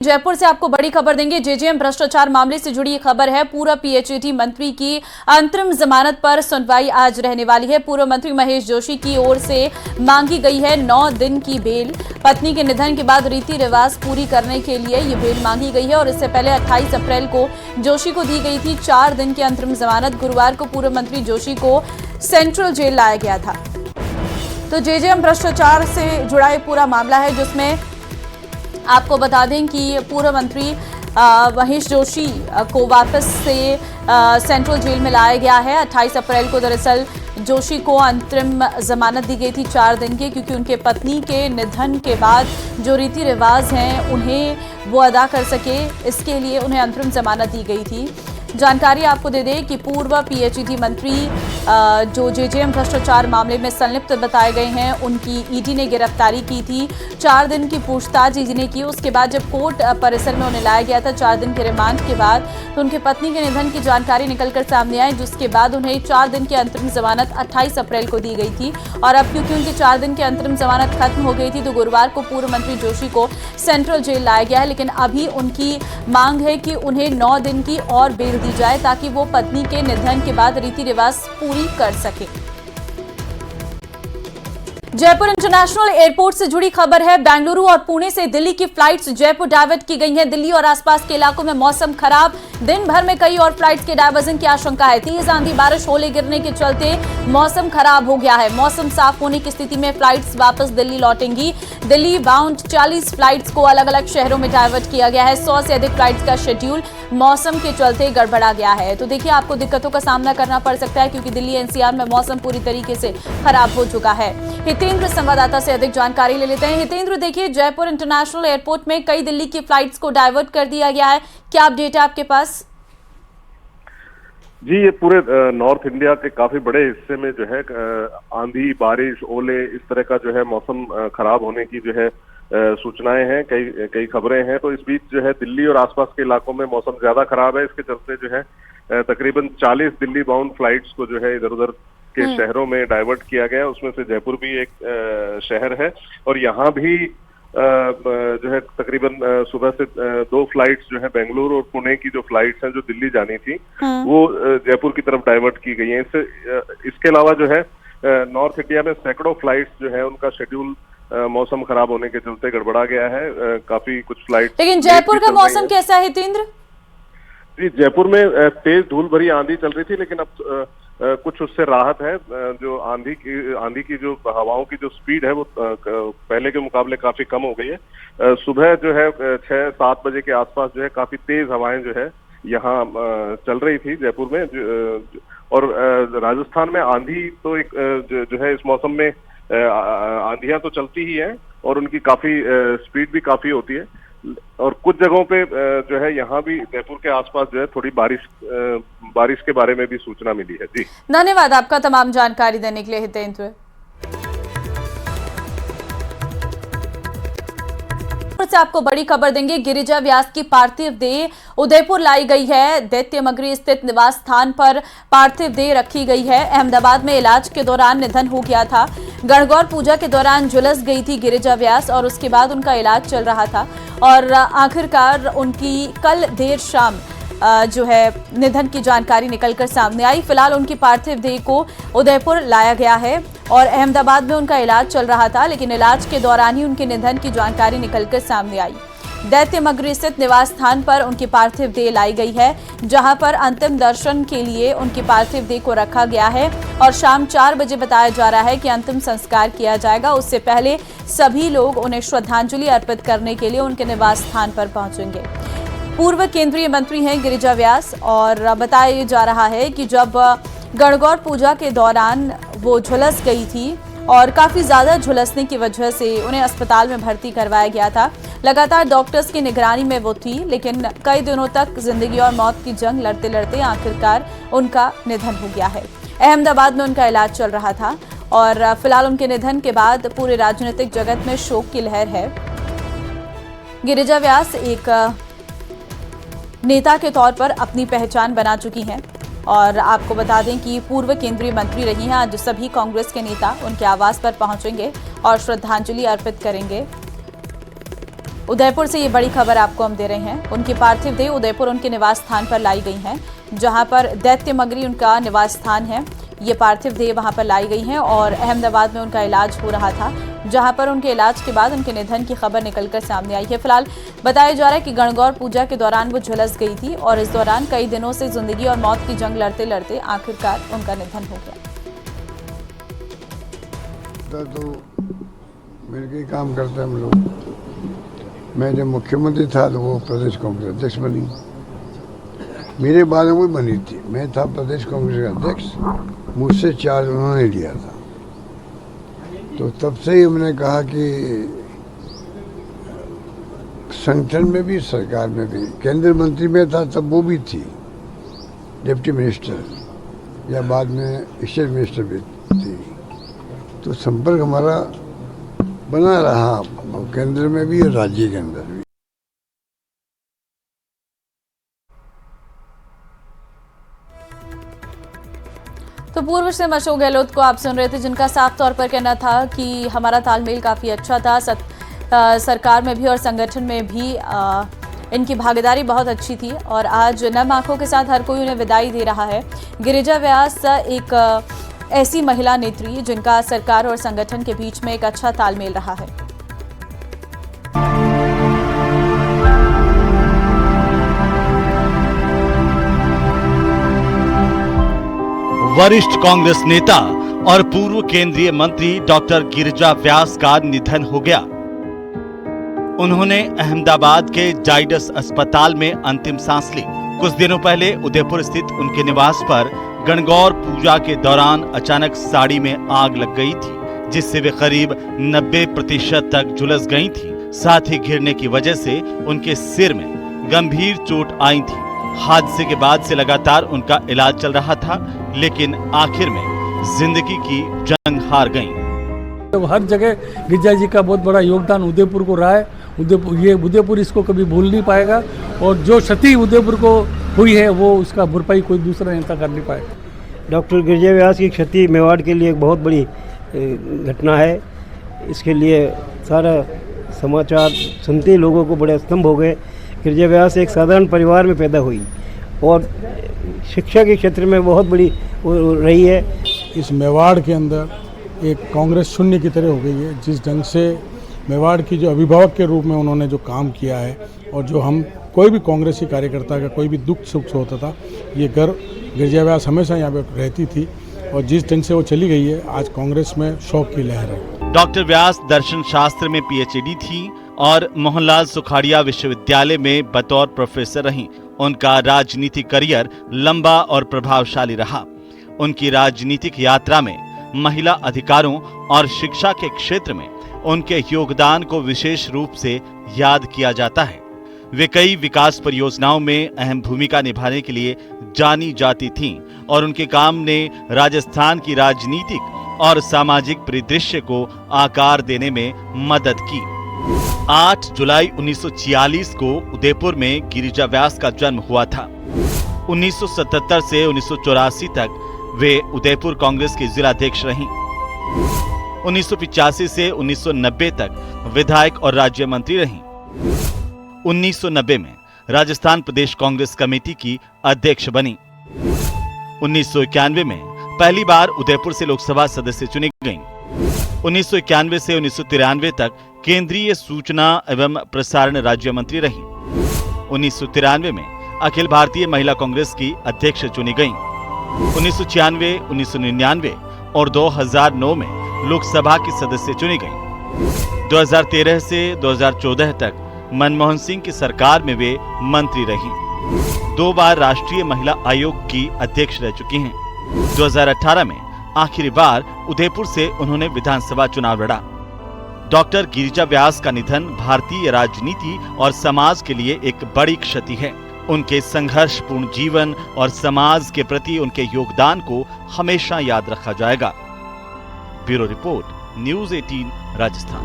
जयपुर से आपको बड़ी खबर देंगे। जेजेएम भ्रष्टाचार मामले से जुड़ी खबर है। पूर्व पीएचईडी मंत्री की अंतरिम जमानत पर सुनवाई आज रहने वाली है। पूर्व मंत्री महेश जोशी की ओर से मांगी गई है 9 दिन की बेल। पत्नी के निधन के बाद रीति रिवाज पूरी करने के लिए ये बेल मांगी गई है और इससे पहले 28 अप्रैल को जोशी को दी गई थी 4 दिन की अंतरिम जमानत। गुरुवार को पूर्व मंत्री जोशी को सेंट्रल जेल लाया गया था। तो जेजेएम भ्रष्टाचार से जुड़ा ये पूरा मामला है, जिसमें आपको बता दें कि पूर्व मंत्री महेश जोशी को वापस से सेंट्रल जेल में लाया गया है। 28 अप्रैल को दरअसल जोशी को अंतरिम जमानत दी गई थी 4 दिन की, क्योंकि उनके पत्नी के निधन के बाद जो रीति रिवाज हैं उन्हें वो अदा कर सके, इसके लिए उन्हें अंतरिम जमानत दी गई थी। जानकारी आपको दे दें कि पूर्व पीएचईडी मंत्री जो जेजेएम भ्रष्टाचार मामले में संलिप्त बताए गए हैं, उनकी ईडी ने गिरफ्तारी की थी। 4 दिन की पूछताछ ईडी ने की। उसके बाद जब कोर्ट परिसर में उन्हें लाया गया था 4 दिन के रिमांड के बाद, तो उनके पत्नी के निधन की जानकारी निकलकर सामने आई, जिसके बाद उन्हें 4 दिन की अंतरिम जमानत 28 अप्रैल को दी गई थी। और अब क्योंकि उनकी 4 दिन की अंतरिम जमानत खत्म हो गई थी, तो गुरुवार को पूर्व मंत्री जोशी को सेंट्रल जेल लाया गया है। लेकिन अभी उनकी मांग है कि उन्हें 9 दिन की और बेल दी जाए, ताकि वो पत्नी के निधन के बाद रीति रिवाज पूरी कर सके। जयपुर इंटरनेशनल एयरपोर्ट से जुड़ी खबर है। बेंगलुरु और पुणे से दिल्ली की फ्लाइट्स जयपुर डाइवर्ट की गई हैं। दिल्ली और आसपास के इलाकों में मौसम खराब, दिन भर में कई और फ्लाइट्स के डाइवर्जन की आशंका है। तेज आंधी, बारिश, ओले गिरने के चलते मौसम खराब हो गया है। मौसम साफ होने की स्थिति में फ्लाइट्स वापस दिल्ली लौटेंगी। दिल्ली बाउंड 40 फ्लाइट्स को अलग अलग शहरों में डाइवर्ट किया गया है। 100 से अधिक फ्लाइट्स का शेड्यूल मौसम के चलते गड़बड़ा गया है। तो देखिए, आपको दिक्कतों का सामना करना पड़ सकता है, क्योंकि दिल्ली एनसीआर में मौसम पूरी तरीके से खराब हो चुका है। हितेंद्र संवाददाता से अधिक जानकारी ले लेते हैं। हितेंद्र, देखिए, जयपुर इंटरनेशनल एयरपोर्ट में कई दिल्ली की फ्लाइट्स को डाइवर्ट कर दिया गया है। क्या अपडेट है आपके पास? जी, ये पूरे नॉर्थ इंडिया के काफी बड़े हिस्से में जो है आंधी, बारिश, ओले, इस तरह का जो है मौसम खराब होने की जो है सूचनाएं हैं, कई खबरें हैं। तो इस बीच जो है दिल्ली और आसपास के इलाकों में मौसम ज्यादा खराब है। इसके चलते जो है तकरीबन 40 दिल्ली बाउंड फ्लाइट्स को जो है इधर उधर के शहरों में डाइवर्ट किया गया। उसमें से जयपुर भी एक शहर है, और यहाँ भी जो है तकरीबन सुबह से 2 फ्लाइट्स जो है बेंगलुरु और पुणे की जो फ्लाइट्स हैं जो दिल्ली जानी थी, वो जयपुर की तरफ डाइवर्ट की गई हैं। इसके अलावा जो है नॉर्थ इंडिया में सैकड़ों फ्लाइट्स जो है उनका शेड्यूल मौसम खराब होने के चलते गड़बड़ा गया है। काफी कुछ फ्लाइट। लेकिन जयपुर का मौसम कैसा है हितेंद्र? जी, जयपुर में तेज धूल भरी आंधी चल रही थी, लेकिन अब कुछ उससे राहत है। जो आंधी की जो हवाओं की जो स्पीड है वो पहले के मुकाबले काफी कम हो गई है। सुबह जो है 6-7 बजे के आसपास जो है काफी तेज हवाएं जो है यहाँ चल रही थी जयपुर में। और राजस्थान में आंधी तो एक जो है इस मौसम में आंधियां तो चलती ही हैं, और उनकी काफी स्पीड भी काफी होती है। और कुछ जगहों पे जो है यहाँ भी जयपुर के आसपास जो है थोड़ी बारिश के बारे में भी सूचना मिली है। जी, धन्यवाद आपका तमाम जानकारी देने के लिए हितेंद्र। से आपको बड़ी खबर देंगे। गिरिजा व्यास की पार्थिव देह उदयपुर लाई गई है। दैत्यमगरी स्थित निवास स्थान पर पार्थिव देह रखी गई है। अहमदाबाद में इलाज के दौरान निधन हो गया था। गणगौर पूजा के दौरान झुलस गई थी गिरिजा व्यास, और उसके बाद उनका इलाज चल रहा था, और आखिरकार उनकी कल देर शाम जो है निधन की जानकारी निकलकर सामने आई। फिलहाल उनकी पार्थिव देह को उदयपुर लाया गया है, और अहमदाबाद में उनका इलाज चल रहा था, लेकिन इलाज के दौरान ही उनके निधन की जानकारी निकलकर सामने आई। दैत्यमगरी स्थित निवास स्थान पर उनकी पार्थिव देह लाई गई है, जहां पर अंतिम दर्शन के लिए उनकी पार्थिव देह को रखा गया है, और शाम 4 बजे बताया जा रहा है कि अंतिम संस्कार किया जाएगा। उससे पहले सभी लोग उन्हें श्रद्धांजलि अर्पित करने के लिए उनके निवास स्थान पर पहुंचेंगे। पूर्व केंद्रीय मंत्री हैं गिरिजा व्यास, और बताया जा रहा है कि जब गणगौर पूजा के दौरान वो झुलस गई थी, और काफी ज्यादा झुलसने की वजह से उन्हें अस्पताल में भर्ती करवाया गया था। लगातार डॉक्टर्स की निगरानी में वो थी, लेकिन कई दिनों तक जिंदगी और मौत की जंग लड़ते लड़ते आखिरकार उनका निधन हो गया है। अहमदाबाद में उनका इलाज चल रहा था, और फिलहाल उनके निधन के बाद पूरे राजनीतिक जगत में शोक की लहर है। गिरिजा व्यास एक नेता के तौर पर अपनी पहचान बना चुकी हैं, और आपको बता दें कि पूर्व केंद्रीय मंत्री रही हैं। आज सभी कांग्रेस के नेता उनके आवास पर पहुंचेंगे और श्रद्धांजलि अर्पित करेंगे। उदयपुर से ये बड़ी खबर आपको हम दे रहे हैं। उनकी पार्थिव देह उदयपुर उनके निवास स्थान पर लाई गई हैं, जहां पर दैत्यमगरी उनका निवास स्थान है। ये पार्थिव देह वहां पर लाई गई हैं और अहमदाबाद में उनका इलाज हो रहा था, जहां पर उनके इलाज के बाद उनके निधन की खबर निकलकर सामने आई है। फिलहाल बताया जा रहा है कि गणगौर पूजा के दौरान वो झुलस गई थी और इस दौरान कई दिनों से जिंदगी और मौत की जंग लड़ते लड़ते आखिरकार उनका निधन हो गया। तो मिलकर काम करते हम लोग। मैं जब मुख्यमंत्री था तो वो प्रदेश कांग्रेस अध्यक्ष बनी, मेरे बाद में वो बनी थी। मैं था प्रदेश कांग्रेस का अध्यक्ष, मुझसे चार्ज उन्होंने लिया था। तो तब से ही हमने कहा कि संगठन में भी, सरकार में भी, केंद्रीय मंत्री में था तब वो भी थी, डिप्टी मिनिस्टर या बाद में स्टेट मिनिस्टर भी थी। तो संपर्क हमारा बना रहा, केंद्र में भी और राज्य के अंदर भी। तो पूर्व श्री अशोक गहलोत को आप सुन रहे थे, जिनका साफ तौर पर कहना था कि हमारा तालमेल काफ़ी अच्छा था, सरकार में भी और संगठन में भी इनकी भागीदारी बहुत अच्छी थी और आज नम आंखों के साथ हर कोई उन्हें विदाई दे रहा है। गिरिजा व्यास एक ऐसी महिला नेत्री जिनका सरकार और संगठन के बीच में एक अच्छा तालमेल रहा है। वरिष्ठ कांग्रेस नेता और पूर्व केंद्रीय मंत्री डॉक्टर गिरिजा व्यास का निधन हो गया। उन्होंने अहमदाबाद के जाइडस अस्पताल में अंतिम सांस ली। कुछ दिनों पहले उदयपुर स्थित उनके निवास पर गणगौर पूजा के दौरान अचानक साड़ी में आग लग गई थी, जिससे वे करीब 90% तक झुलस गई थी। साथ ही गिरने की वजह से उनके सिर में गंभीर चोट आई थी। हादसे के बाद से लगातार उनका इलाज चल रहा था, लेकिन आखिर में जिंदगी की जंग हार गईं। तो हर जगह गिरिजा जी का बहुत बड़ा योगदान उदयपुर को रहा है। उदयपुर इसको कभी भूल नहीं पाएगा और जो क्षति उदयपुर को हुई है वो उसका भरपाई कोई दूसरा नेता कर नहीं पाएगा। डॉक्टर गिरिजा व्यास की क्षति मेवाड़ के लिए एक बहुत बड़ी घटना है। इसके लिए सारा समाचार सुनते ही लोगों को बड़े स्तंभ हो गए। गिरिजा व्यास एक साधारण परिवार में पैदा हुई और शिक्षा के क्षेत्र में बहुत बड़ी रही है। इस मेवाड़ के अंदर एक कांग्रेस शून्य की तरह हो गई है। जिस ढंग से मेवाड़ की जो अभिभावक के रूप में उन्होंने जो काम किया है और जो हम कोई भी कांग्रेसी कार्यकर्ता का कोई भी दुख सुख होता था, ये घर गिरिजा व्यास हमेशा यहाँ पे रहती थी और जिस ढंग से वो चली गई है, आज कांग्रेस में शोक की लहर है। डॉक्टर व्यास दर्शन शास्त्र में पीएचडी थी और मोहनलाल सुखाड़िया विश्वविद्यालय में बतौर प्रोफेसर रहीं। उनका राजनीतिक करियर लंबा और प्रभावशाली रहा। उनकी राजनीतिक यात्रा में महिला अधिकारों और शिक्षा के क्षेत्र में उनके योगदान को विशेष रूप से याद किया जाता है। वे कई विकास परियोजनाओं में अहम भूमिका निभाने के लिए जानी जाती थीं और उनके काम ने राजस्थान की राजनीतिक और सामाजिक परिदृश्य को आकार देने में मदद की। 8 जुलाई 1946 को उदयपुर में गिरिजा व्यास का जन्म हुआ था। 1977 से 1984 तक वे उदयपुर कांग्रेस के जिलाध्यक्ष रहीं। 1985 से 1990 तक विधायक और राज्य मंत्री रहीं। 1990 में राजस्थान प्रदेश कांग्रेस कमेटी की अध्यक्ष बनी। 1991 में पहली बार उदयपुर से लोकसभा सदस्य चुनी गईं। 1991 से 1993 तक केंद्रीय सूचना एवं प्रसारण राज्य मंत्री रहीं। 1993 में अखिल भारतीय महिला कांग्रेस की अध्यक्ष चुनी गईं। 1996, 1999 और 2009 में लोकसभा की सदस्य चुनी गईं। 2013 से 2014 तक मनमोहन सिंह की सरकार में वे मंत्री रहीं। 2 बार राष्ट्रीय महिला आयोग की अध्यक्ष रह चुकी हैं। 2018 में आखिरी बार उदयपुर से उन्होंने विधानसभा चुनाव लड़ा। डॉक्टर गिरिजा व्यास का निधन भारतीय राजनीति और समाज के लिए एक बड़ी क्षति है। उनके संघर्षपूर्ण जीवन और समाज के प्रति उनके योगदान को हमेशा याद रखा जाएगा। Bureau report, news 18 Rajasthan.